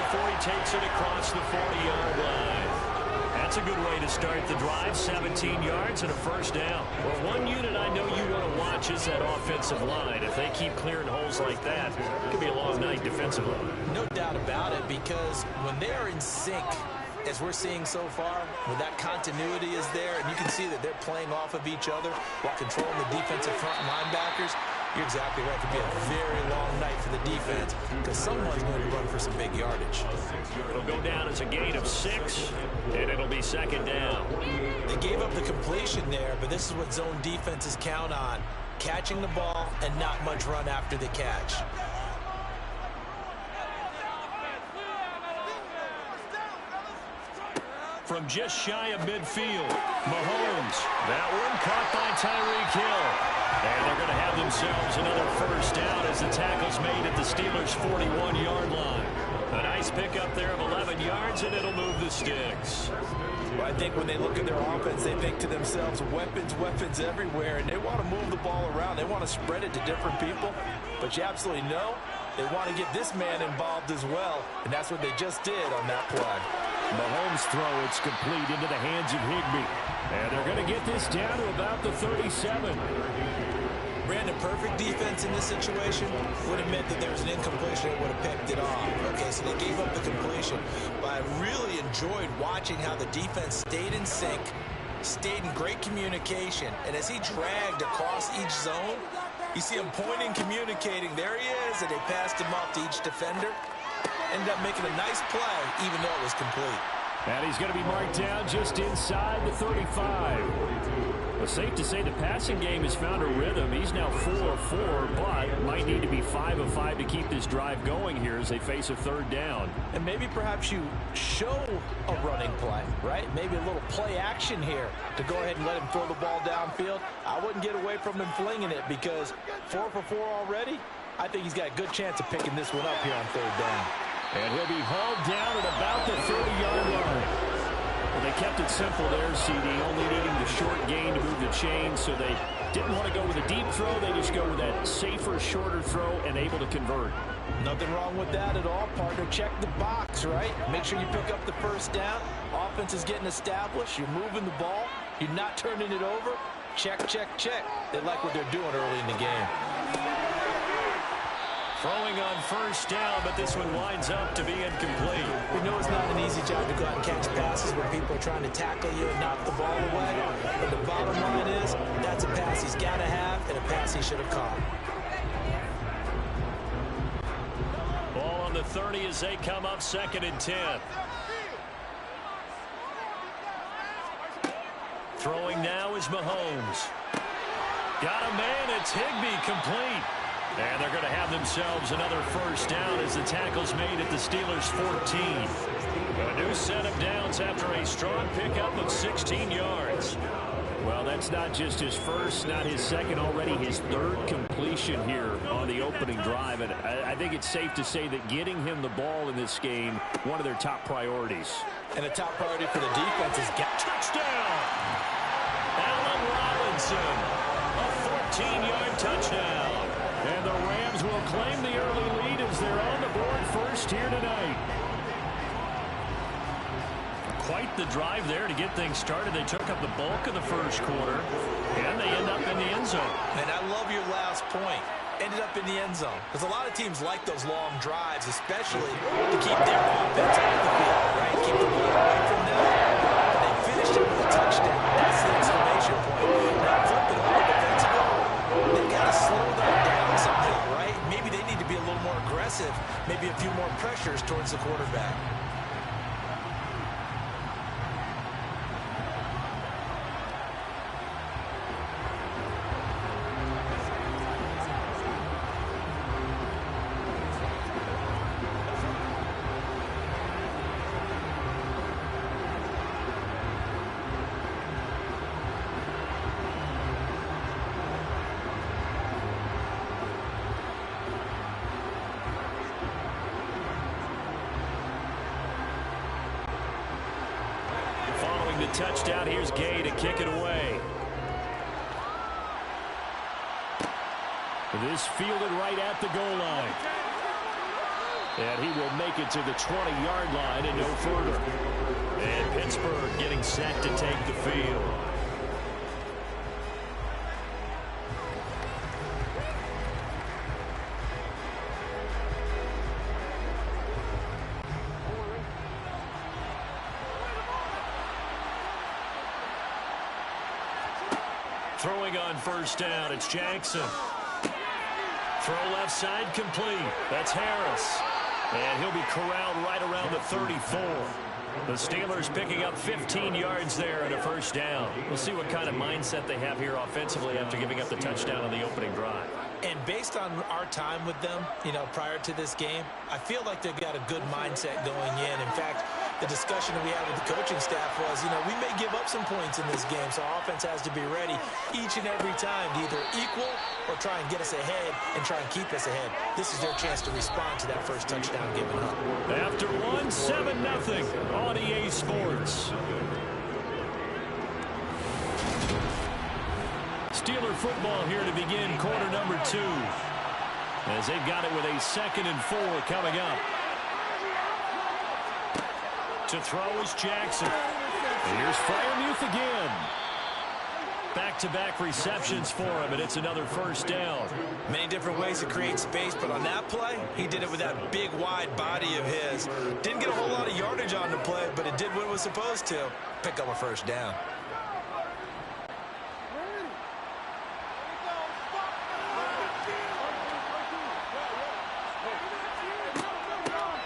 before he takes it across the 40-yard line. That's a good way to start the drive. 17 yards and a first down. Well, one unit I know you want to watch is that offensive line. If they keep clearing holes like that, it could be a long night defensively. No doubt about it, because when they are in sync, as we're seeing so far, when that continuity is there, and you can see that they're playing off of each other while controlling the defensive front linebackers, you're exactly right. It could be a very long night for the defense because someone's going to run for some big yardage. It'll go down as a gain of 6, and it'll be second down. They gave up the completion there, but this is what zone defenses count on, catching the ball and not much run after the catch. From just shy of midfield, Mahomes. That one caught by Tyreek Hill. And they're going to have themselves another first down as the tackle's made at the Steelers' 41-yard line. A nice pickup there of 11 yards, and it'll move the sticks. Well, I think when they look at their offense, they think to themselves, weapons, weapons everywhere, and they want to move the ball around. They want to spread it to different people, but you absolutely know they want to get this man involved as well, and that's what they just did on that play. Mahomes' throw, it's complete into the hands of Higbee. And they're going to get this down to about the 37. Brandon, perfect defense in this situation would have meant that there was an incompletion that would have picked it off. Okay, so they gave up the completion. But I really enjoyed watching how the defense stayed in sync, stayed in great communication. And as he dragged across each zone, you see him pointing, communicating. There he is, and they passed him off to each defender. Ended up making a nice play, even though it was complete. And he's going to be marked down just inside the 35. Well, safe to say the passing game has found a rhythm. He's now 4 of 4, but might need to be 5 of 5 to keep this drive going here as they face a third down. And maybe perhaps you show a running play, right? Maybe a little play action here to go ahead and let him throw the ball downfield. I wouldn't get away from him flinging it because 4 for 4 already. I think he's got a good chance of picking this one up here on third down. And he'll be hauled down at about the 30-yard line. Well, they kept it simple there, CD, only needing the short gain to move the chain, so they didn't want to go with a deep throw. They just go with that safer, shorter throw and able to convert. Nothing wrong with that at all, partner. Check the box, right? Make sure you pick up the first down. Offense is getting established. You're moving the ball. You're not turning it over. Check, check, check. They like what they're doing early in the game. Throwing on first down, but this one winds up to be incomplete. We know it's not an easy job to go out and catch passes when people are trying to tackle you and knock the ball away. But the bottom line is, that's a pass he's got to have and a pass he should have caught. Ball on the 30 as they come up 2nd and 10. Throwing now is Mahomes. Got a man, it's Higbee, complete. And they're going to have themselves another first down as the tackle's made at the Steelers' 14. A new set of downs after a strong pickup of 16 yards. Well, that's not just his first, not his second, already his third completion here on the opening drive. And I think it's safe to say that getting him the ball in this game, one of their top priorities. And a top priority for the defense is get touchdown. Allen Robinson, a 14-yard touchdown. And the Rams will claim the early lead as they're on the board first here tonight. Quite the drive there to get things started. They took up the bulk of the first quarter, and they end up in the end zone. And I love your last point. Ended up in the end zone. Because a lot of teams like those long drives, especially to keep their offense off the field, right? Keep the ball away from them. And they finished it with a touchdown. That's the exclamation point. Now flip it over defensively. They've got to slow that down somehow, right? Maybe they need to be a little more aggressive. Maybe a few more pressures towards the quarterback. Touchdown. Here's Gay to kick it away. This fielded right at the goal line. And he will make it to the 20-yard line and no further. And Pittsburgh getting set to take the field. Throwing on first down, it's Jackson. Throw left side complete. That's Harris. And he'll be corralled right around the 34. The Steelers picking up 15 yards there and a first down. We'll see what kind of mindset they have here offensively after giving up the touchdown on the opening drive. And based on our time with them, prior to this game, I feel like they've got a good mindset going in. In fact, the discussion that we had with the coaching staff was, we may give up some points in this game, so our offense has to be ready each and every time to either equal or try and get us ahead and try and keep us ahead. This is their chance to respond to that first touchdown given up. After one, 7-0 on EA Sports. Steeler football here to begin quarter number 2. As they've got it with a 2nd and 4 coming up. To throw is Jackson. And here's Freiermuth again. Back-to-back receptions for him, and it's another first down. Many different ways to create space, but on that play, he did it with that big, wide body of his. Didn't get a whole lot of yardage on the play, but it did what it was supposed to. Pick up a first down.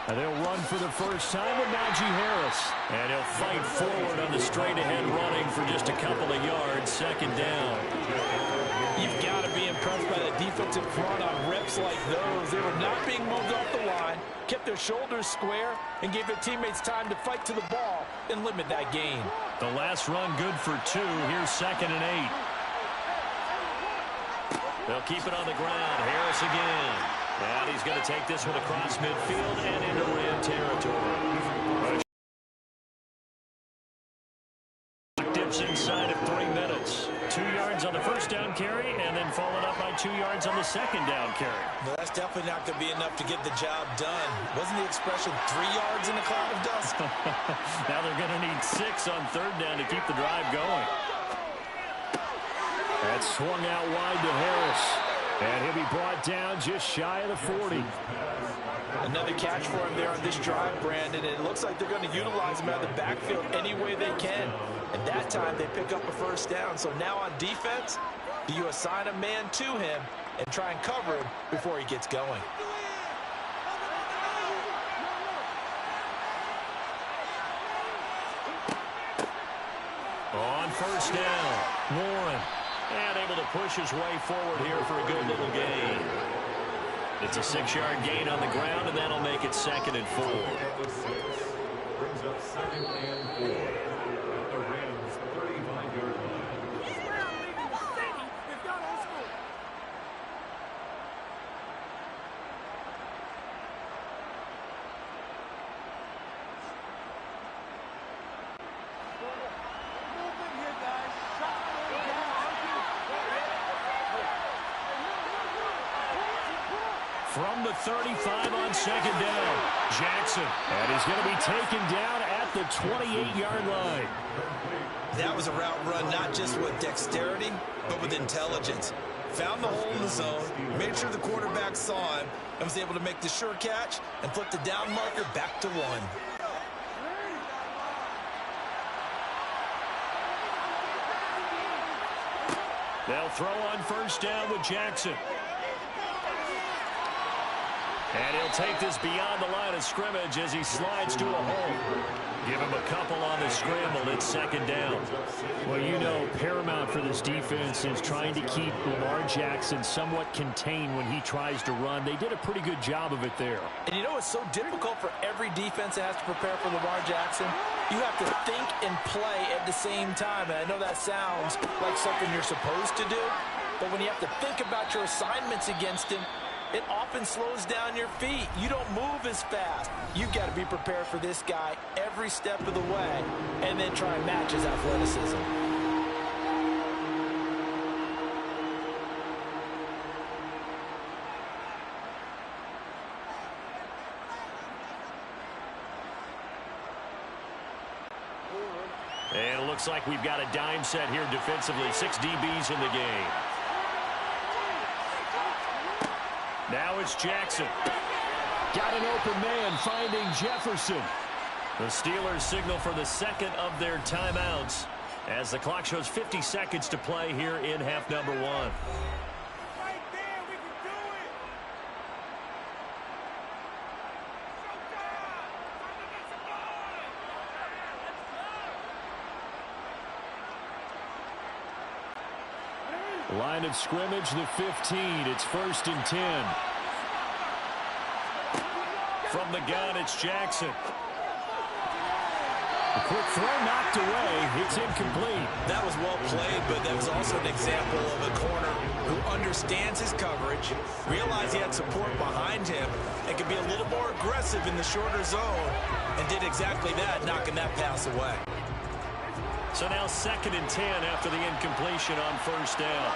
And they'll run for the first time with Najee Harris. And he'll fight forward on the straight-ahead running for just a couple of yards. 2nd down. You've got to be impressed by the defensive front on reps like those. They were not being moved off the line, kept their shoulders square, and gave their teammates time to fight to the ball and limit that gain. The last run good for 2. Here's 2nd and 8. They'll keep it on the ground. Harris again. And he's going to take this one across midfield and into Ram territory. Dips inside of 3 minutes. 2 yards on the first down carry, and then followed up by 2 yards on the 2nd down carry. Well, that's definitely not going to be enough to get the job done. Wasn't the expression 3 yards in a cloud of dust? Now they're going to need 6 on 3rd down to keep the drive going. That's swung out wide to Harris. And he'll be brought down just shy of the 40. Another catch for him there on this drive, Brandon. And it looks like they're going to utilize him out of the backfield any way they can. And that time they pick up a first down. So now on defense, do you assign a man to him and try and cover him before he gets going? On first down, Warren. And able to push his way forward here for a good little gain. It's a 6-yard gain on the ground, and that'll make it 2nd and 4. Brings up 2nd and 4 at the Rams' 35-yard line. From the 35 on 2nd down, Jackson. And he's going to be taken down at the 28-yard line. That was a route run not just with dexterity, but with intelligence. Found the hole in the zone, made sure the quarterback saw him, and was able to make the sure catch and flip the down marker back to 1. They'll throw on first down with Jackson. And he'll take this beyond the line of scrimmage as he slides to a hole. Give him a couple on the scramble. It's 2nd down. Well, paramount for this defense is trying to keep Lamar Jackson somewhat contained when he tries to run. They did a pretty good job of it there. And it's so difficult for every defense that has to prepare for Lamar Jackson. You have to think and play at the same time. And I know that sounds like something you're supposed to do. But when you have to think about your assignments against him, it often slows down your feet. You don't move as fast. You've got to be prepared for this guy every step of the way and then try and match his athleticism. And it looks like we've got a dime set here defensively. 6 DBs in the game. Now it's Jackson. Got an open man finding Jefferson. The Steelers signal for the second of their timeouts as the clock shows 50 seconds to play here in half number 1. Line of scrimmage, the 15. It's 1st and 10. From the gun, it's Jackson. A quick throw knocked away. It's incomplete. That was well played, but that was also an example of a corner who understands his coverage, realized he had support behind him, and could be a little more aggressive in the shorter zone, and did exactly that, knocking that pass away. So now 2nd and 10 after the incompletion on 1st down.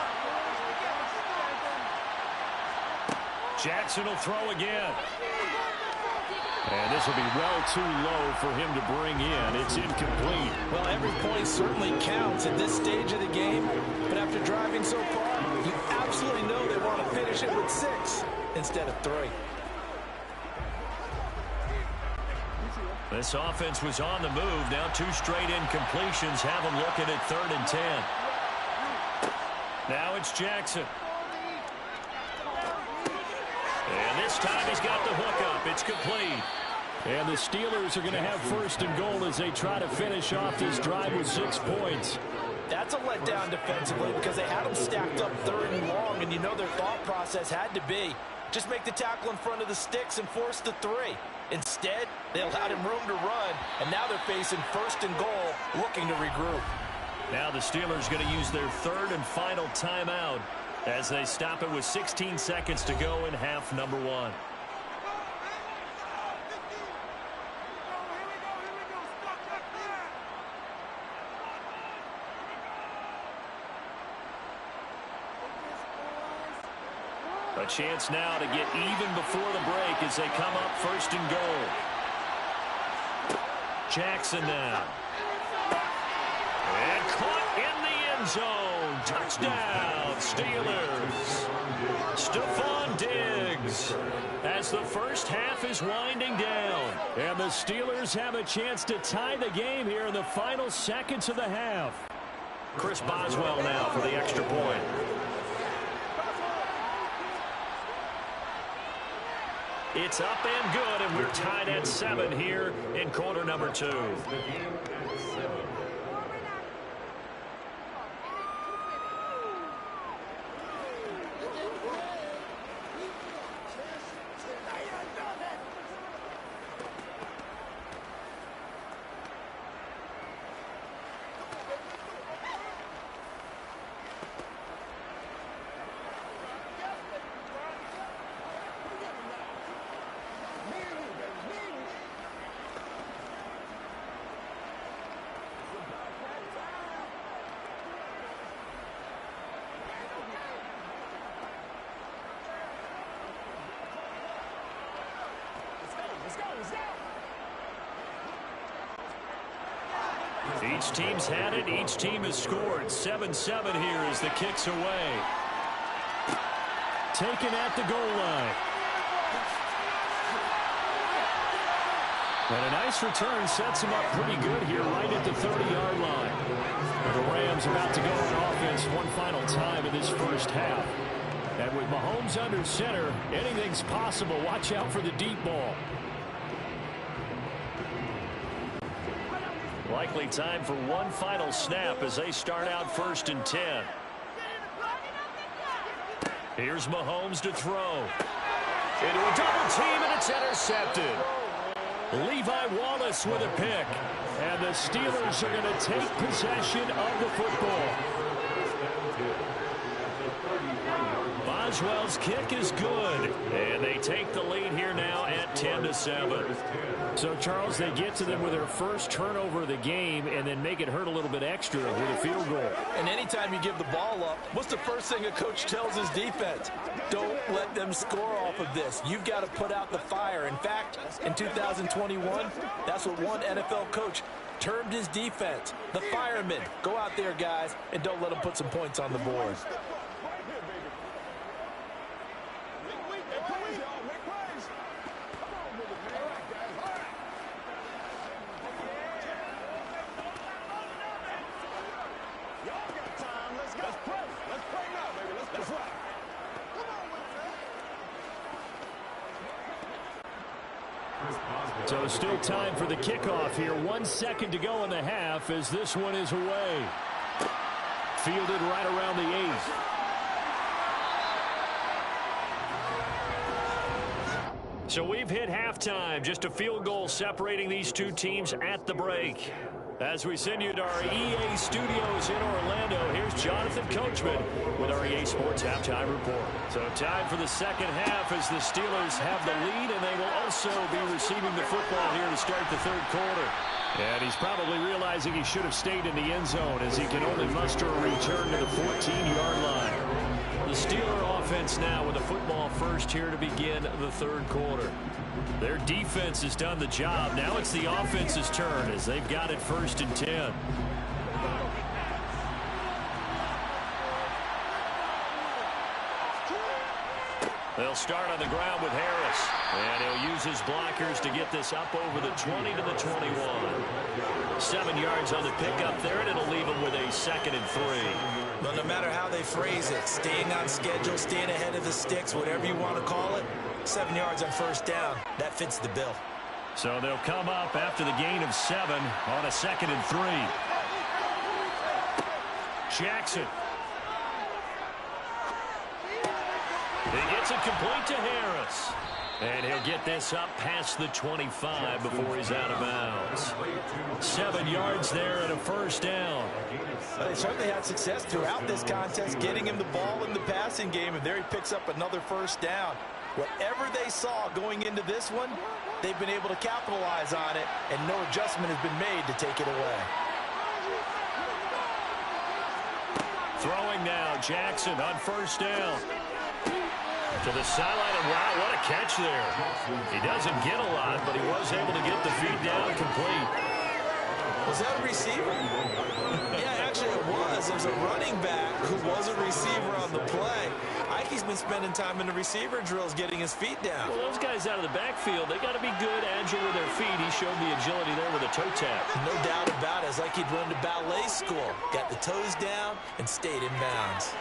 Jackson will throw again. And this will be well too low for him to bring in. It's incomplete. Well, every point certainly counts at this stage of the game, but after driving so far, you absolutely know they want to finish it with 6 instead of 3. This offense was on the move. Now 2 straight incompletions have them looking at 3rd and 10. Now it's Jackson. And this time he's got the hook up. It's complete. And the Steelers are going to have 1st and goal as they try to finish off this drive with 6 points. That's a letdown defensively because they had them stacked up 3rd and long, and you know their thought process had to be just make the tackle in front of the sticks and force the 3. Instead, they allowed him room to run, and now they're facing 1st and goal, looking to regroup. Now the Steelers going to use their 3rd and final timeout as they stop it with 16 seconds to go in half number 1. A chance now to get even before the break as they come up 1st and goal. Jackson now. And caught in the end zone. Touchdown, Steelers. Stephon Diggs as the first half is winding down. And the Steelers have a chance to tie the game here in the final seconds of the half. Chris Boswell now for the extra point. It's up and good, and we're tied at 7 here in quarter number 2. Each team's had it. Each team has scored. 7-7 here as the kick's away. Taken at the goal line. And a nice return sets him up pretty good here right at the 30-yard line. The Rams about to go on offense one final time in this first half. And with Mahomes under center, anything's possible. Watch out for the deep ball. Likely time for one final snap as they start out 1st and 10. Here's Mahomes to throw. Into a double team, and it's intercepted. Levi Wallace with a pick. And the Steelers are going to take possession of the football. Boswell's kick is good. And they take the lead here now at 10-7. So, Charles, they get to them with their first turnover of the game and then make it hurt a little bit extra with a field goal. And anytime you give the ball up, what's the first thing a coach tells his defense? Don't let them score off of this. You've got to put out the fire. In fact, in 2021, that's what one NFL coach termed his defense, the firemen. Go out there, guys, and don't let them put some points on the board. So still time for the kickoff here. 1 second to go in the half as this one is away. Fielded right around the 8. So we've hit halftime. Just a field goal separating these two teams at the break. As we send you to our EA studios in Orlando, here's Jonathan Coachman with our EA Sports Halftime Report. So time for the second half as the Steelers have the lead, and they will also be receiving the football here to start the third quarter. And he's probably realizing he should have stayed in the end zone as he can only muster a return to the 14-yard line. The Steeler offense now with the football first here to begin the third quarter. Their defense has done the job. Now it's the offense's turn as they've got it 1st and 10. They'll start on the ground with Harris. And he'll use his blockers to get this up over the 20 to the 21. 7 yards on the pickup there, and it'll leave them with a 2nd and 3. Well, no matter how they phrase it, staying on schedule, staying ahead of the sticks, whatever you want to call it, 7 yards on 1st down. That fits the bill. So they'll come up after the gain of 7 on a 2nd and 3. Jackson. He gets it complete to Harris. And he'll get this up past the 25 before he's out of bounds. 7 yards there and a 1st down. Well, they certainly had success throughout this contest, getting him the ball in the passing game, and there he picks up another 1st down. Whatever they saw going into this one, they've been able to capitalize on it, and no adjustment has been made to take it away. Throwing now, Jackson on 1st down. To the sideline, and wow, what a catch there. He doesn't get a lot, but he was able to get the feed down complete. Was that a receiver? Yeah, actually it was. There's a running back who was a receiver on the play. Ike's been spending time in the receiver drills getting his feet down. Well, those guys out of the backfield, they got to be good, agile with their feet. He showed the agility there with a toe tap. No doubt about it. It's like he'd run to ballet school. Got the toes down and stayed in bounds.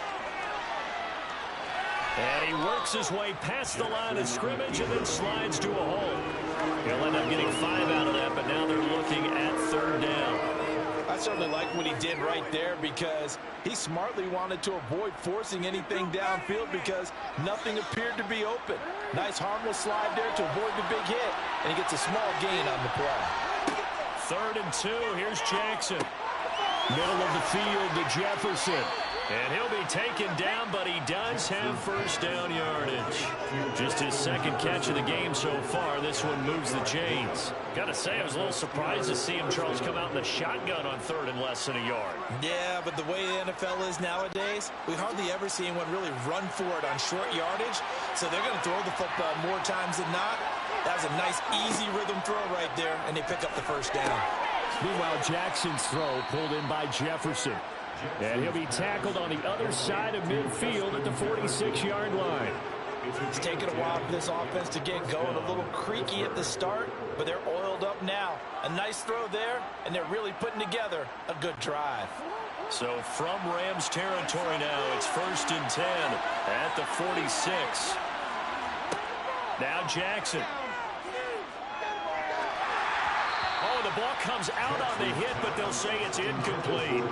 And he works his way past the line of scrimmage and then slides to a hole. He'll end up getting 5 out of that, but now they're looking at 3rd down. I certainly like what he did right there because he smartly wanted to avoid forcing anything downfield because nothing appeared to be open. Nice harmless slide there to avoid the big hit, and he gets a small gain on the play. 3rd and 2, here's Jackson. Middle of the field to Jefferson. And he'll be taken down, but he does have 1st down yardage. Just his 2nd catch of the game so far. This one moves the chains. Got to say, I was a little surprised to see him, Charles, come out in the shotgun on 3rd and less than a yard. Yeah, but the way the NFL is nowadays, we hardly ever see anyone really run for it on short yardage. So they're going to throw the football more times than not. That was a nice, easy rhythm throw right there, and they pick up the 1st down. Meanwhile, Jackson's throw pulled in by Jefferson. And he'll be tackled on the other side of midfield at the 46-yard line. It's taken a while for this offense to get going. A little creaky at the start, but they're oiled up now. A nice throw there, and they're really putting together a good drive. So from Rams territory now, it's 1st and 10 at the 46. Now Jackson. The ball comes out on the hit, but they'll say it's incomplete.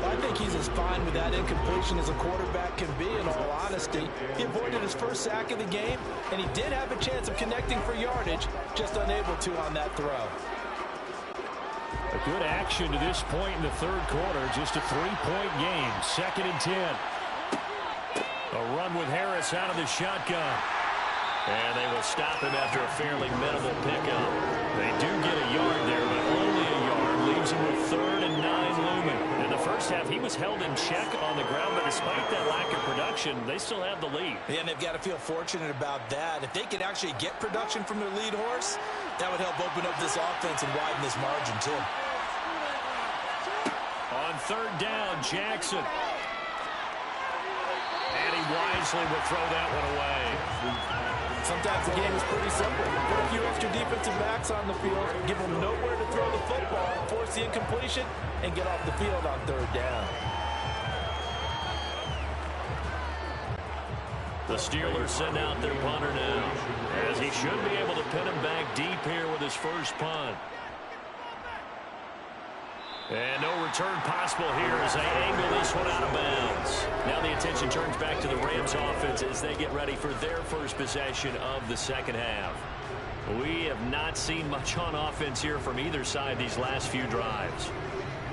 I think he's as fine with that incompletion as a quarterback can be, in all honesty. He avoided his 1st sack of the game, and he did have a chance of connecting for yardage, just unable to on that throw. A good action to this point in the 3rd quarter. Just a 3-point game. 2nd and 10. A run with Harris out of the shotgun. And they will stop him after a fairly minimal pickup. They do get a yard there, but only a yard. Leaves him with 3rd and 9 looming. In the first half, he was held in check on the ground, but despite that lack of production, they still have the lead. Yeah, and they've got to feel fortunate about that. If they could actually get production from their lead horse, that would help open up this offense and widen this margin, too. On 3rd down, Jackson. And he wisely will throw that one away. Sometimes the game is pretty simple. Put a few extra defensive backs on the field, give them nowhere to throw the football, force the incompletion, and get off the field on 3rd down. The Steelers send out their punter now, as he should be able to pin him back deep here with his first punt. And no return possible here as they angle this one out of bounds. Now the attention turns back to the Rams offense as they get ready for their first possession of the second half. We have not seen much on offense here from either side these last few drives.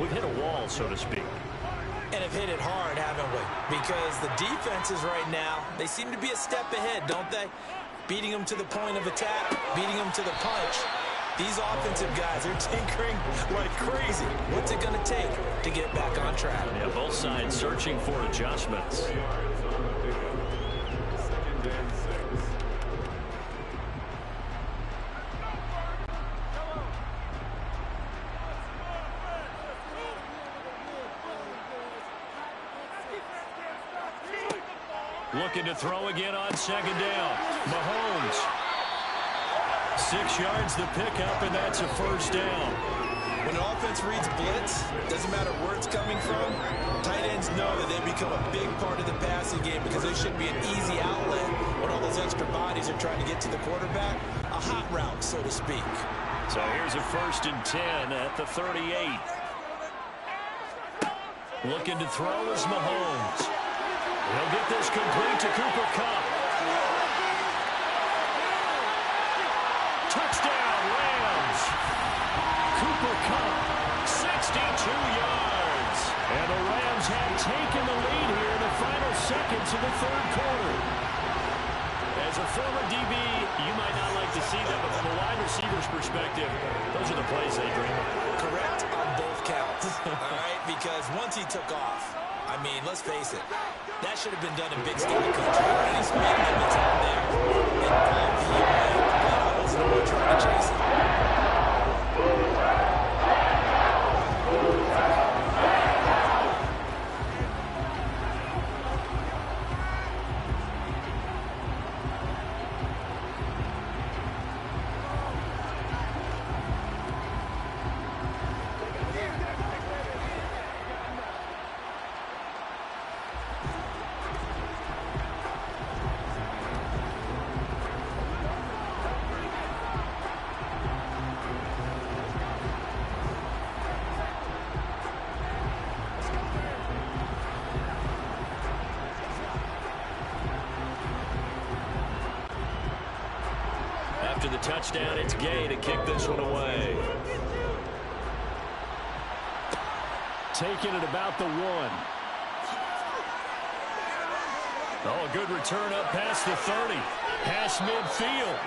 We've hit a wall, so to speak. And have hit it hard, haven't we? Because the defenses right now, they seem to be a step ahead, don't they? Beating them to the point of attack, beating them to the punch. These offensive guys are tinkering like crazy. What's it going to take to get back on track? Yeah, both sides searching for adjustments. Looking to throw again on 2nd down. Mahomes. 6 yards the pickup, and that's a 1st down. When an offense reads blitz, doesn't matter where it's coming from, tight ends know that they become a big part of the passing game because they should be an easy outlet when all those extra bodies are trying to get to the quarterback. A hot route, so to speak. So here's a 1st and 10 at the 38. Looking to throw is Mahomes. He'll get this complete to Cooper Kupp. Touchdown, Rams. Cooper Kupp, 62 yards. And the Rams have taken the lead here in the final seconds of the 3rd quarter. As a former DB, you might not like to see that, but from a wide receiver's perspective, those are the plays they dream of. Correct on both counts, all right? Because once he took off, I mean, let's face it, that should have been done in big sky country. Any speed limits out there, and I was the one trying to chase it. After the touchdown, it's Gay to kick this one away. Taking it about the 1. Oh, a good return up past the 30. Past midfield.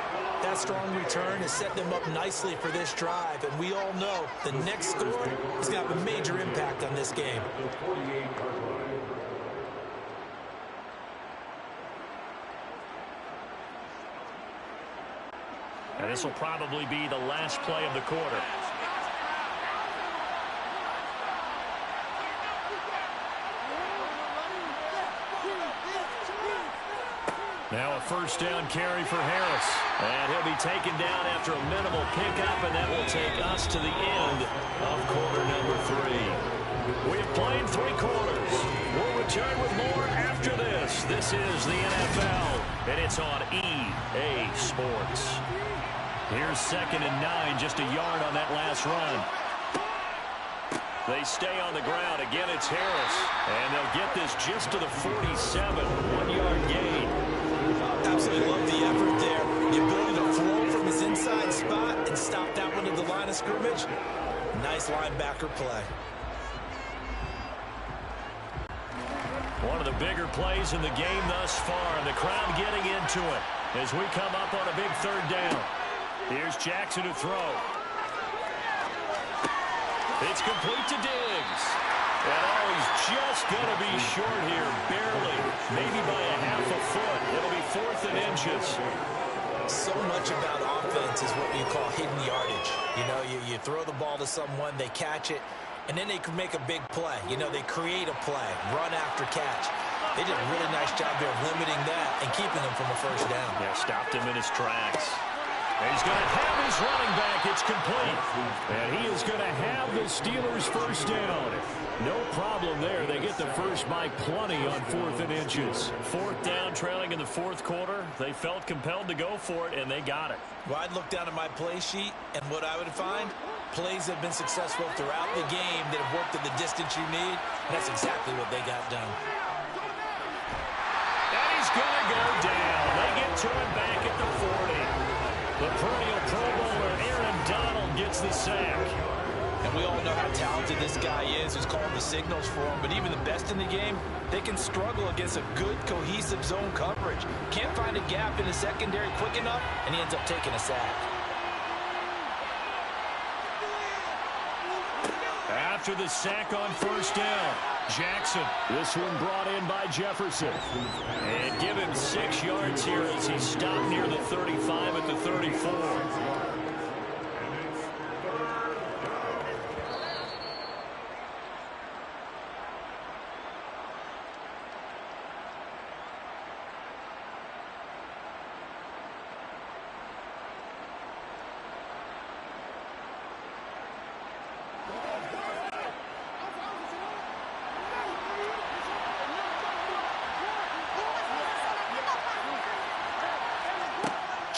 That strong return has set them up nicely for this drive, and we all know the next score is going to have a major impact on this game. And this will probably be the last play of the quarter. Now a 1st down carry for Harris. And he'll be taken down after a minimal pickup, and that will take us to the end of quarter number 3. We have played 3 quarters. We'll return with more after this. This is the NFL, and it's on EA Sports. Here's 2nd and 9, just a yard on that last run. They stay on the ground. Again, it's Harris. And they'll get this just to the 47, 1-yard gain. Absolutely love the effort there. The ability to flow from his inside spot and stop that one at the line of scrimmage. Nice linebacker play. One of the bigger plays in the game thus far, and the crowd getting into it as we come up on a big third down. Here's Jackson to throw. It's complete to Diggs. And he's just going to be short here, barely, maybe by a half a foot. It'll be 4th and inches. So much about offense is what you call hidden yardage. You know, you throw the ball to someone, they catch it, and then they can make a big play. You know, they create a play, run after catch. They did a really nice job there of limiting that and keeping him from a first down. Yeah, stopped him in his tracks. And he's going to have his running back. It's complete. And he is going to have the Steelers first down. No problem there. They get the first by plenty on 4th and inches. 4th down, trailing in the 4th quarter. They felt compelled to go for it, and they got it. Well, I'd look down at my play sheet, and what I would find, plays have been successful throughout the game that have worked at the distance you need. And that's exactly what they got done. And he's going to go down. They get to him back at the 40. The perennial Pro Bowler Aaron Donald gets the sack. And we all know how talented this guy is who's calling the signals for him. But even the best in the game, they can struggle against a good, cohesive zone coverage. Can't find a gap in the secondary quick enough, and he ends up taking a sack. After the sack on first down, Jackson. This one brought in by Jefferson. And give him 6 yards here as he stopped near the 35 at the 34.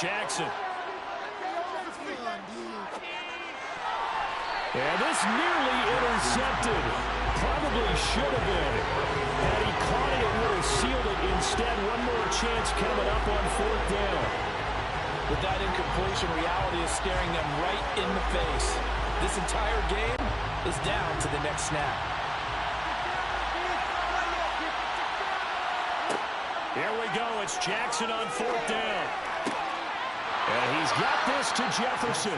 Jackson. And this nearly intercepted. Probably should have been. Had he caught it, it would have sealed it. Instead, one more chance coming up on 4th down. With that incompletion, reality is staring them right in the face. This entire game is down to the next snap. Here we go. It's Jackson on 4th down. And he's got this to Jefferson.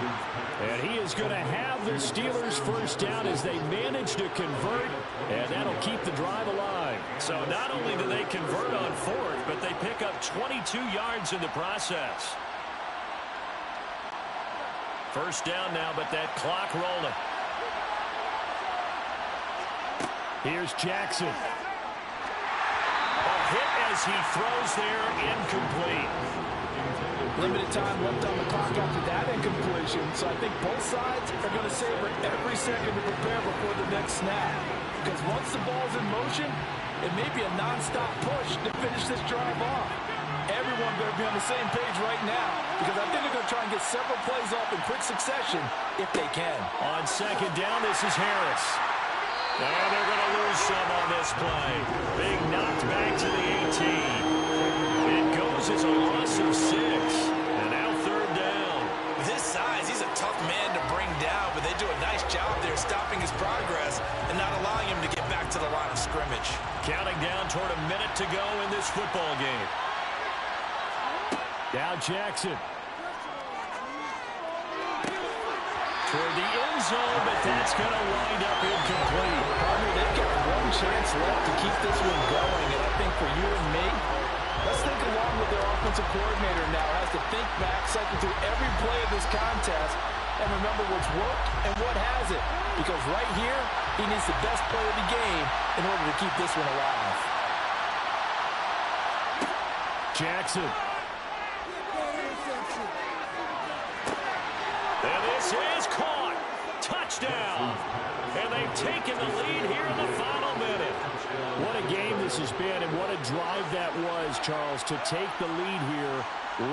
And he is going to have the Steelers first down as they manage to convert. And that'll keep the drive alive. So not only do they convert on 4th, but they pick up 22 yards in the process. First down now, but that clock rolling. Here's Jackson. A hit as he throws there, incomplete. Limited time left on the clock after that incompletion, so I think both sides are going to savor every second to prepare before the next snap. Because once the ball's in motion, it may be a non-stop push to finish this drive off. Everyone better be on the same page right now, because I think they're going to try and get several plays off in quick succession if they can. On 2nd down, this is Harris. And they're going to lose some on this play. Being knocked back to the 18. It goes as a loss of 6. And now 3rd down. With his size, he's a tough man to bring down, but they do a nice job there stopping his progress and not allowing him to get back to the line of scrimmage. Counting down toward a minute to go in this football game. Now Jackson. Toward the end zone, but that's going to wind up incomplete. Partner, they've got one chance left to keep this one going, and I think for you and me, let's think along with their offensive coordinator now. Has to think back, cycle through every play of this contest, and remember what's worked and what hasn't. Because right here, he needs the best play of the game in order to keep this one alive. Jackson. And this is caught. Touchdown. And they've taken the lead here in the final minute. What a game this has been, and what a drive that was, Charles, to take the lead here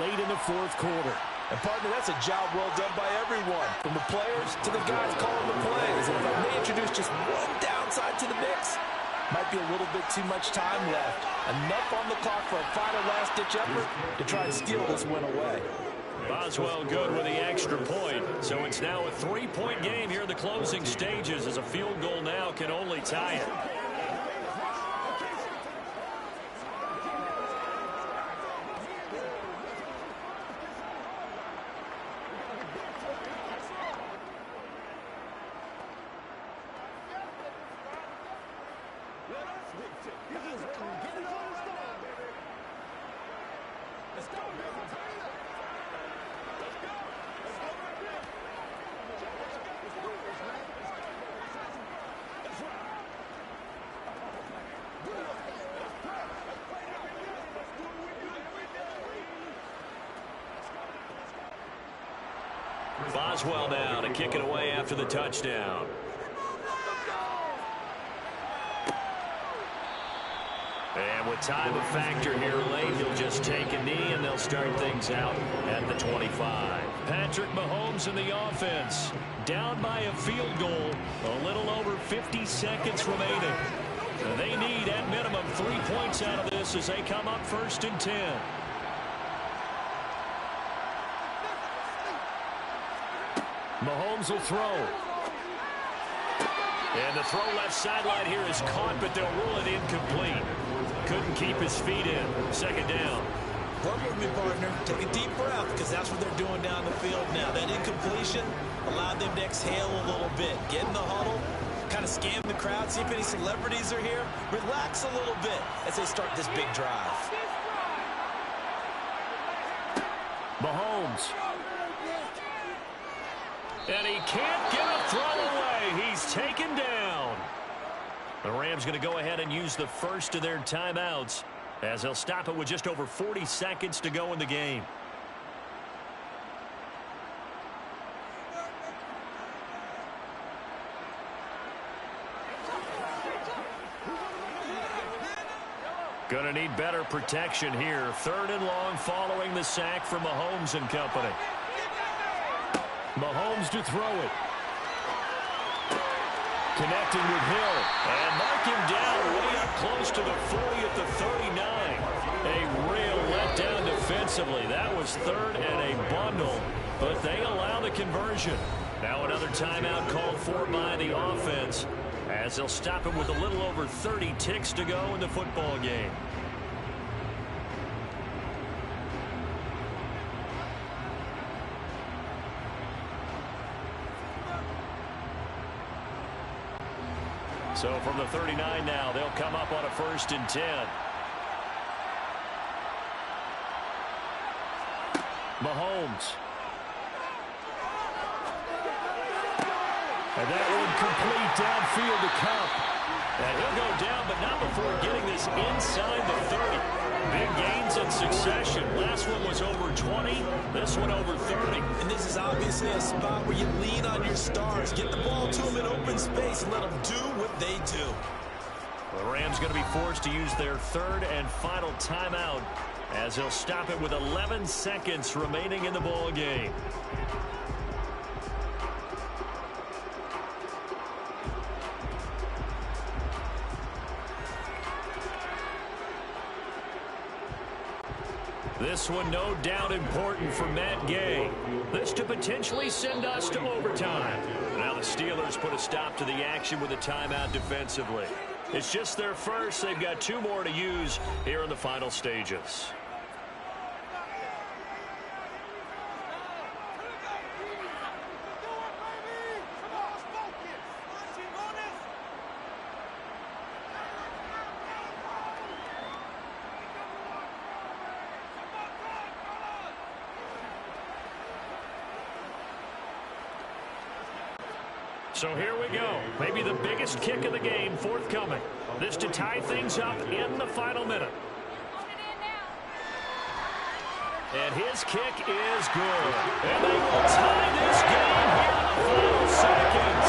late in the 4th quarter. And, partner, that's a job well done by everyone, from the players to the guys calling the plays. And if I may introduce just one downside to the mix, might be a little bit too much time left. Enough on the clock for a final last-ditch effort to try and steal this win away. Boswell good with the extra point. So it's now a 3-point game here in the closing stages, as a field goal now can only tie it. Boswell now to kick it away after the touchdown. And with time a factor here late, he'll just take a knee and they'll start things out at the 25. Patrick Mahomes in the offense. Down by a field goal. A little over 50 seconds remaining. They need at minimum 3 points out of this as they come up 1st and 10. Mahomes will throw. And the throw left sideline here is caught, but they'll rule it incomplete. Couldn't keep his feet in. 2nd down. Work with me, partner. Take a deep breath, because that's what they're doing down the field now. That incompletion allowed them to exhale a little bit. Get in the huddle, kind of scan the crowd, see if any celebrities are here. Relax a little bit as they start this big drive. Mahomes. And he can't get a throw away. He's taken down. The Rams going to go ahead and use the first of their timeouts as they'll stop it with just over 40 seconds to go in the game. Going to need better protection here. 3rd and long following the sack from Mahomes and company. Mahomes to throw it. Connecting with Hill. And mark him down way up close to the 40 at the 39. A real letdown defensively. That was 3rd and a bundle, but they allow the conversion. Now another timeout called for by the offense as they'll stop it with a little over 30 ticks to go in the football game. So from the 39 now, they'll come up on a 1st and 10. Mahomes. And that one complete downfield to Kupp. And he'll go down, but not before getting this inside the 30. Big gains in succession. Last one was over 20. This one over 30. And this is obviously a spot where you lean on your stars. Get the ball to them in open space and let them do what they do. The Rams going to be forced to use their 3rd and final timeout as they'll stop it with 11 seconds remaining in the ball game. This one no doubt important for Matt Gay. This to potentially send us to overtime. Now the Steelers put a stop to the action with a timeout defensively. It's just their first. They've got 2 more to use here in the final stages. So here we go. Maybe the biggest kick of the game forthcoming. This to tie things up in the final minute. And his kick is good. And they will tie this game here in the final seconds.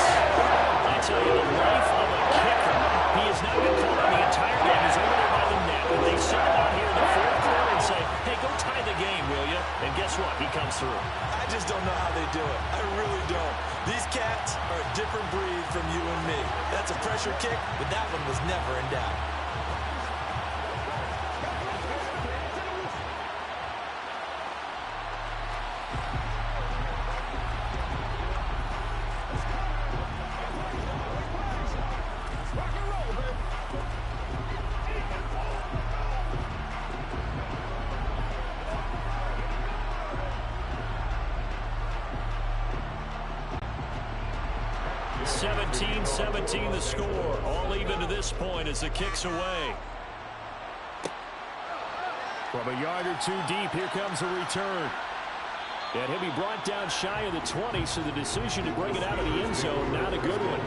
I tell you, the life of a kicker. He has not been called on the entire game. He's over there by the net. And they send him out here in the 4th quarter and say, hey, go tie the game, will you? And guess what? He comes through. I just don't know how they do it. I really don't. These cats are a different breed from you and me. That's a pressure kick, but that one was never in doubt. 17-17 the score. All even to this point as the kick's away. From a yard or two deep, here comes a return. And he'll be brought down shy of the 20, so the decision to bring it out of the end zone, not a good one.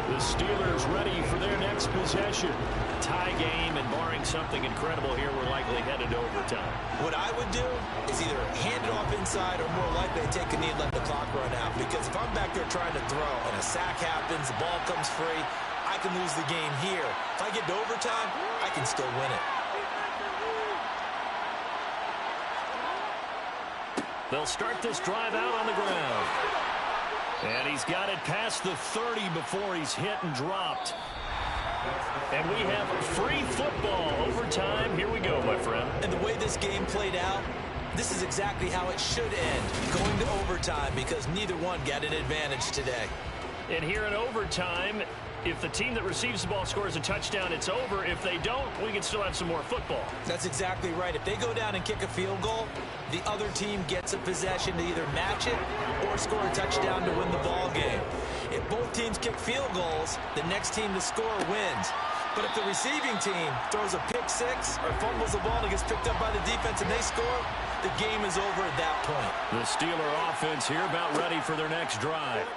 The Steelers ready for their next possession. Tie game, and barring something incredible here, we're likely headed to overtime. What I would do is either hand it off inside or more likely take a knee and let the clock run out. Because if I'm back there trying to throw and a sack happens, the ball comes free, I can lose the game here. If I get to overtime, I can still win it. They'll start this drive out on the ground. And he's got it past the 30 before he's hit and dropped. And we have free football overtime. Here we go, my friend. And the way this game played out, this is exactly how it should end, going to overtime, because neither one got an advantage today. And here in overtime, if the team that receives the ball scores a touchdown, it's over. If they don't, we can still have some more football. That's exactly right. If they go down and kick a field goal, the other team gets a possession to either match it or score a touchdown to win the ball game. If both teams kick field goals, the next team to score wins. But if the receiving team throws a pick six or fumbles the ball and gets picked up by the defense and they score, the game is over at that point. The Steeler offense here about ready for their next drive.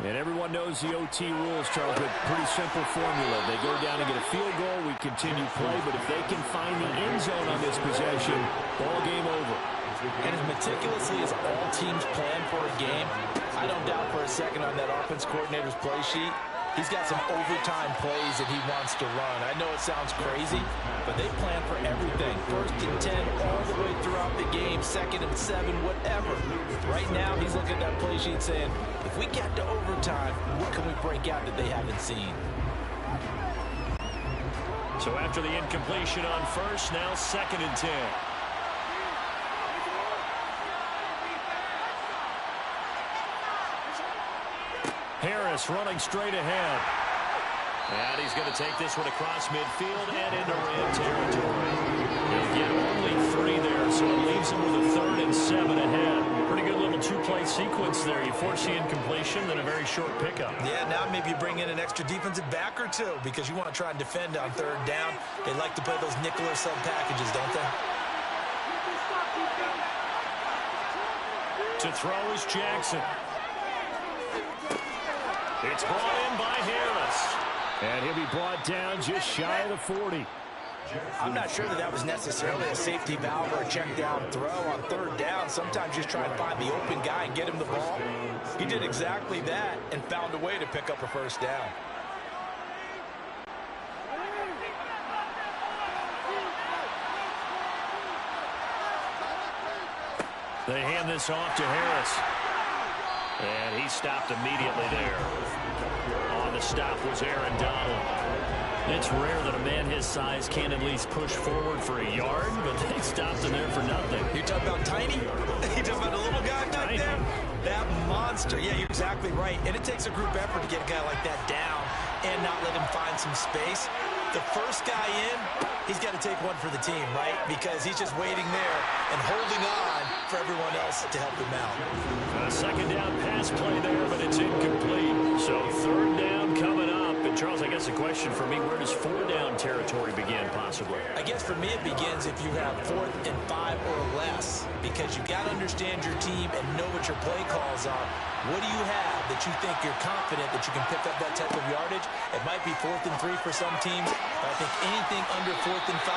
And everyone knows the OT rules, Charles, but pretty simple formula. They go down and get a field goal, we continue play, but if they can find the end zone on this possession, ball game over. And as meticulously as all teams plan for a game, I don't doubt for a second on that offense coordinator's play sheet, he's got some overtime plays that he wants to run. I know it sounds crazy, but they plan for everything. 1st and 10 all the way throughout the game, 2nd and 7, whatever. Right now, he's looking at that play sheet saying, if we get to overtime, what can we break out that they haven't seen? So after the incompletion on first, now 2nd and 10. Harris running straight ahead. And he's going to take this one across midfield and into Ram territory. He'll get only 3 there, so it leaves him with a 3rd and 7 ahead. Pretty good little 2-play sequence there. You force the incompletion, then a very short pickup. Yeah, now maybe you bring in an extra defensive back or two because you want to try and defend on 3rd down. They like to play those nickel or sub packages, don't they? To throw is Jackson. It's brought in by Harris. And he'll be brought down just shy of the 40. I'm not sure that was necessarily a safety valve or a check down throw on 3rd down. Sometimes you just try and find the open guy and get him the ball. He did exactly that and found a way to pick up a 1st down. They hand this off to Harris. And he stopped immediately there. On the stop was Aaron Donald. It's rare that a man his size can at least push forward for a yard, but they stopped him there for nothing. You're talking about tiny? You're talking about a little guy back there? That monster. Yeah, you're exactly right. And it takes a group effort to get a guy like that down and not let him find some space. The first guy in, he's got to take one for the team, right? Because he's just waiting there and holding on for everyone else to help him out. A 2nd down pass play there, but it's incomplete. So 3rd down coming up. And Charles, I guess the question for me, where does 4 down territory begin possibly? I guess for me it begins if you have 4th and 5 or less, because you got to understand your team and know what your play calls are. What do you have that you think you're confident that you can pick up that type of yardage? It might be 4th and 3 for some teams, but I think anything under 4th and 5,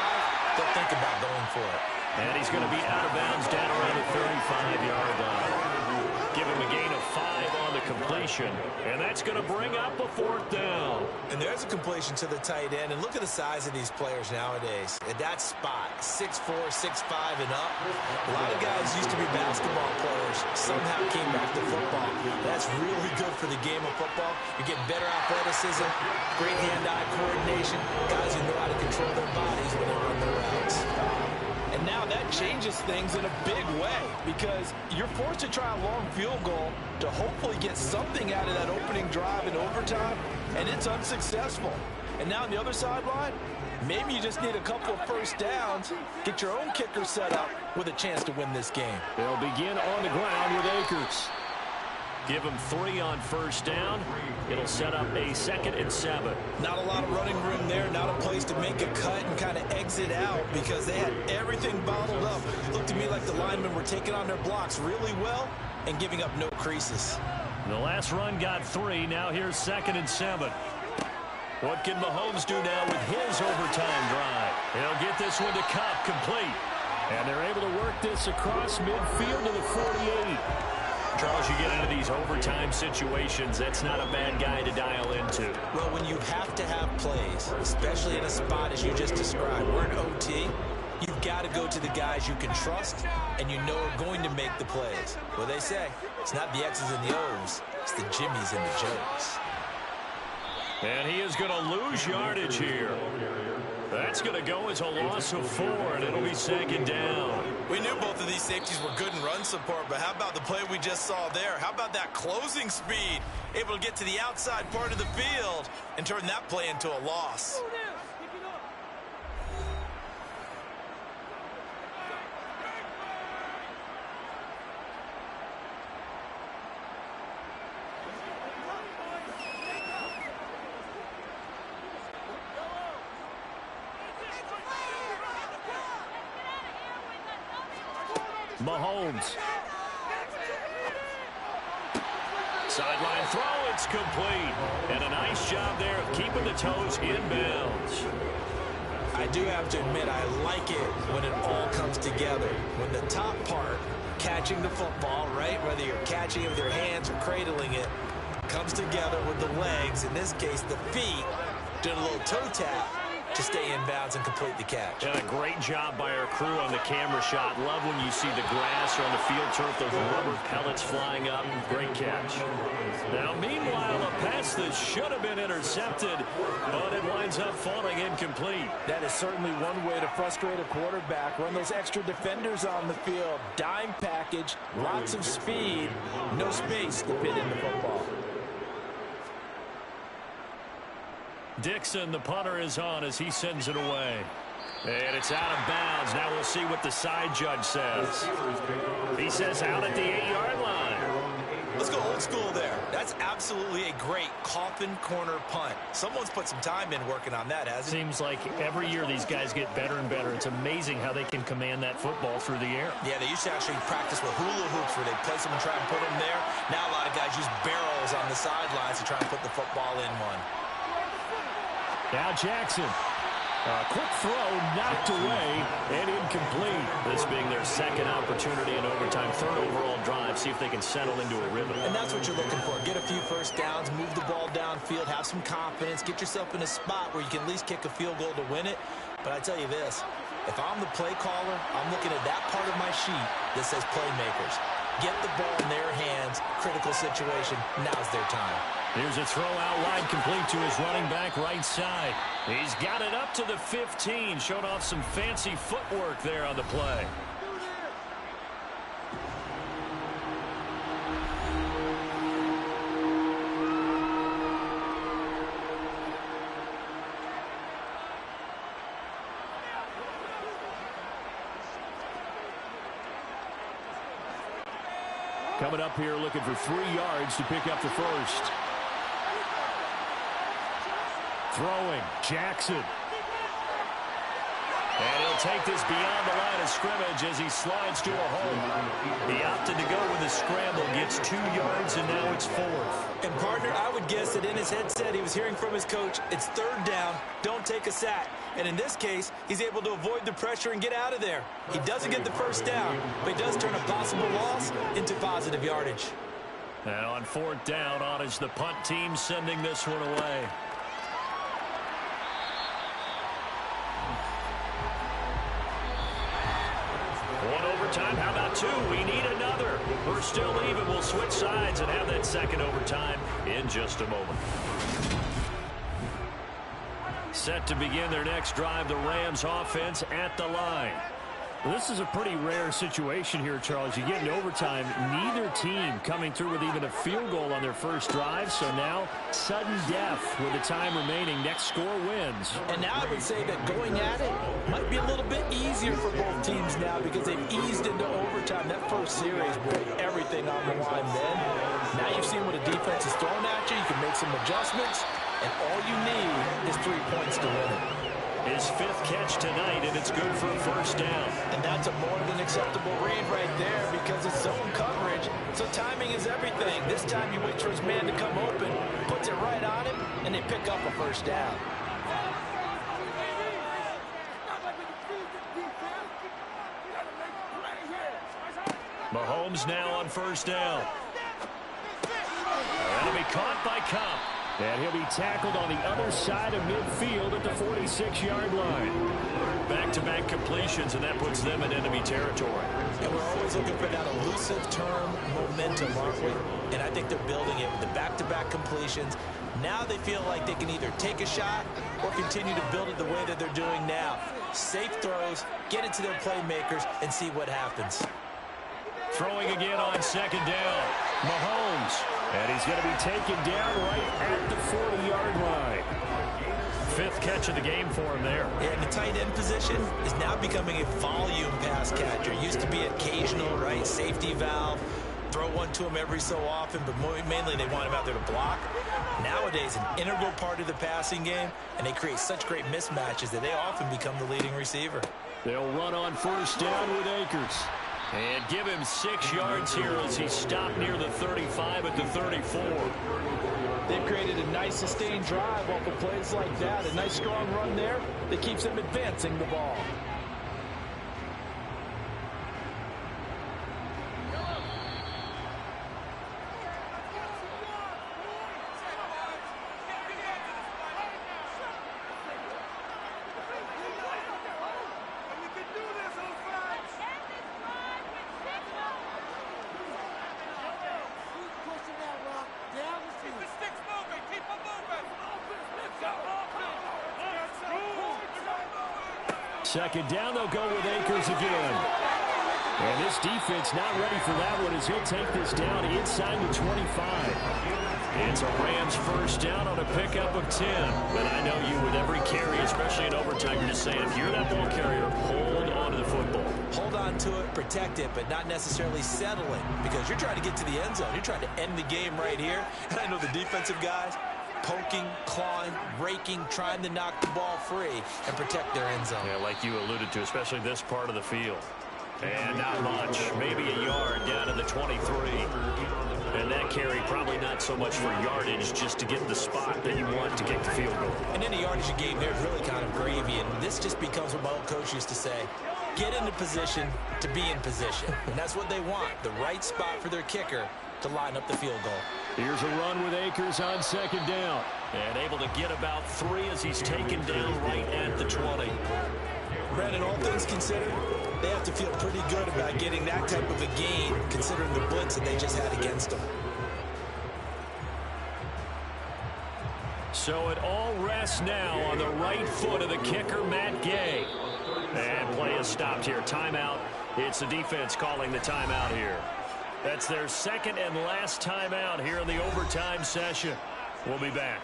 they'll think about going for it. And he's going to be out of bounds down around the 35-yard line. Give him a gain of 5 on the completion, and that's going to bring up a 4th down. And there's a completion to the tight end, and look at the size of these players nowadays. At that spot, 6'4", 6'5", and up. A lot of guys used to be basketball players, somehow came back to football. That's really good for the game of football. You're getting better athleticism, great hand-eye coordination, guys who know how to control their bodies when they run their routes. And now that changes things in a big way because you're forced to try a long field goal to hopefully get something out of that opening drive in overtime, and it's unsuccessful. And now on the other sideline, maybe you just need a couple of 1st downs, get your own kicker set up with a chance to win this game. They'll begin on the ground with Akers. Give him 3 on first down. It'll set up a 2nd and 7. Not a lot of running room there, not a place to make a cut and kind of exit out because they had everything bottled up. Looked to me like the linemen were taking on their blocks really well and giving up no creases. The last run got 3. Now here's 2nd and 7. What can Mahomes do now with his overtime drive? He'll get this one to Kupp, complete. And they're able to work this across midfield to the 48. Charles, you get into these overtime situations, that's not a bad guy to dial into. Well, when you have to have plays, especially in a spot as you just described, we're in OT, you've got to go to the guys you can trust and you know are going to make the plays. What they say, it's not the X's and the O's, it's the Jimmies and the Joes. And he is going to lose yardage here. That's going to go as a loss of 4, and it'll be 2nd down. We knew both of these safeties were good in run support, but how about the play we just saw there? How about that closing speed? Able to get to the outside part of the field and turn that play into a loss. Mahomes. Sideline throw, it's complete. And a nice job there of keeping the toes in bounds. I do have to admit, I like it when it all comes together. When the top part, catching the football, right, whether you're catching it with your hands or cradling it, comes together with the legs, in this case the feet, doing a little toe tap to stay in bounds and complete the catch. And a great job by our crew on the camera shot. Love when you see the grass or on the field turf, those rubber pellets flying up. Great catch. Now, meanwhile, a pass that should have been intercepted, but it winds up falling incomplete. That is certainly one way to frustrate a quarterback. Run those extra defenders on the field. Dime package, lots of speed, no space to fit in the football. Dixon, the punter, is on as he sends it away. And it's out of bounds. Now we'll see what the side judge says. He says out at the 8-yard line. Let's go old school there. That's absolutely a great coffin corner punt. Someone's put some time in working on that, hasn't it? Seems like every year these guys get better and better. It's amazing how they can command that football through the air. Yeah, they used to actually practice with hula hoops where they place them and try and put them there. Now a lot of guys use barrels on the sidelines to try and put the football in one. Now Jackson. A quick throw knocked away and incomplete. This being their 2nd opportunity in overtime, 3rd overall drive. See if they can settle into a rhythm. And that's what you're looking for. Get a few first downs, move the ball downfield, have some confidence, get yourself in a spot where you can at least kick a field goal to win it. But I tell you this, if I'm the play caller, I'm looking at that part of my sheet that says playmakers. Get the ball in their hands, critical situation, now's their time. Here's a throw out wide, complete to his running back right side. He's got it up to the 15. Showed off some fancy footwork there on the play. Coming up here looking for 3 yards to pick up the first. Throwing, Jackson. And he'll take this beyond the line of scrimmage as he slides to a hole. He opted to go with a scramble, gets 2 yards, and now it's 4th. And, partner, I would guess that in his headset he was hearing from his coach, it's 3rd down, don't take a sack. And in this case, he's able to avoid the pressure and get out of there. He doesn't get the first down, but he does turn a possible loss into positive yardage. And on 4th down, on is the punt team sending this one away. One overtime, how about 2? We need another. We're still even. We'll switch sides and have that 2nd overtime in just a moment. Set to begin their next drive, the Rams offense at the line. Well, this is a pretty rare situation here, Charles. You get in overtime, neither team coming through with even a field goal on their first drive. So now, sudden death with the time remaining. Next score wins. And now I would say that going at it might be a little bit easier for both teams now because they've eased into overtime. That first series put everything on the line then. Now you've seen what a defense is throwing at you. You can make some adjustments, and all you need is 3 points to win it. His 5th catch tonight, and it's good for a first down. And that's a more than acceptable read right there because it's zone coverage, so timing is everything. This time you wait for his man to come open, puts it right on him, and they pick up a first down. Mahomes now on first down. That'll be caught by Kupp. And he'll be tackled on the other side of midfield at the 46-yard line. Back-to-back completions, and that puts them in enemy territory. And we're always looking for that elusive term momentum, aren't we? And I think they're building it with the back-to-back completions. Now they feel like they can either take a shot or continue to build it the way that they're doing now. Safe throws, get it to their playmakers, and see what happens. Throwing again on second down. Mahomes. And he's going to be taken down right at the 40-yard line. 5th catch of the game for him there. And the tight end position is now becoming a volume pass catcher. Used to be occasional, right? Safety valve. Throw one to him every so often, but mainly they want him out there to block. Nowadays, an integral part of the passing game, and they create such great mismatches that they often become the leading receiver. They'll run on first down with Akers. And give him 6 yards here as he stopped near the 35 at the 34. They've created a nice sustained drive off of plays like that. A nice strong run there that keeps them advancing the ball. Second down, they'll go with Akers again. And this defense not ready for that one as he'll take this down inside the 25. It's a Rams first down on a pickup of 10. But I know you with every carry, especially in overtime, you're just saying, if you're that ball carrier, hold on to the football. Hold on to it, protect it, but not necessarily settle it because you're trying to get to the end zone. You're trying to end the game right here. And I know the defensive guys, poking, clawing, raking, trying to knock the ball free and protect their end zone. Yeah, like you alluded to, especially this part of the field. And not much, maybe a yard down to the 23. And that carry probably not so much for yardage, just to get the spot that you want to get the field goal. And any yardage you gave there is really kind of gravy, and this just becomes what my old coach used to say. Get into position to be in position. And that's what they want, the right spot for their kicker to line up the field goal. Here's a run with Akers on second down. And able to get about 3 as he's taken down right at the 20. Brandon, all things considered, they have to feel pretty good about getting that type of a gain considering the blitz that they just had against them. So it all rests now on the right foot of the kicker, Matt Gay. And play is stopped here. Timeout. It's the defense calling the timeout here. That's their second and last timeout here in the overtime session. We'll be back.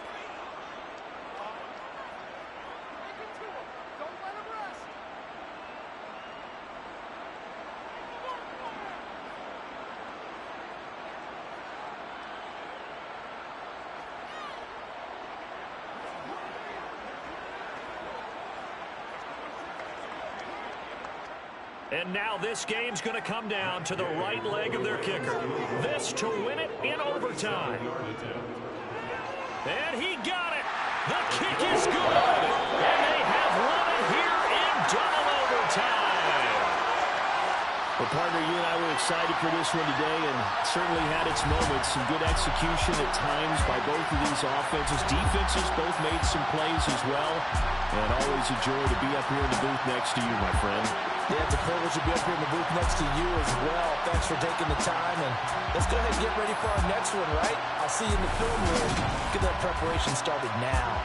And now this game's going to come down to the right leg of their kicker. This to win it in overtime. And he got it. The kick is good. And they have won it here in double overtime. Well, partner, you and I were excited for this one today, and certainly had its moments. Some good execution at times by both of these offenses. Defenses both made some plays as well. And always a joy to be up here in the booth next to you, my friend. Yeah, it's a privilege to be up here in the booth next to you as well. Thanks for taking the time, and let's go ahead and get ready for our next one, right? I'll see you in the film room. Get that preparation started now.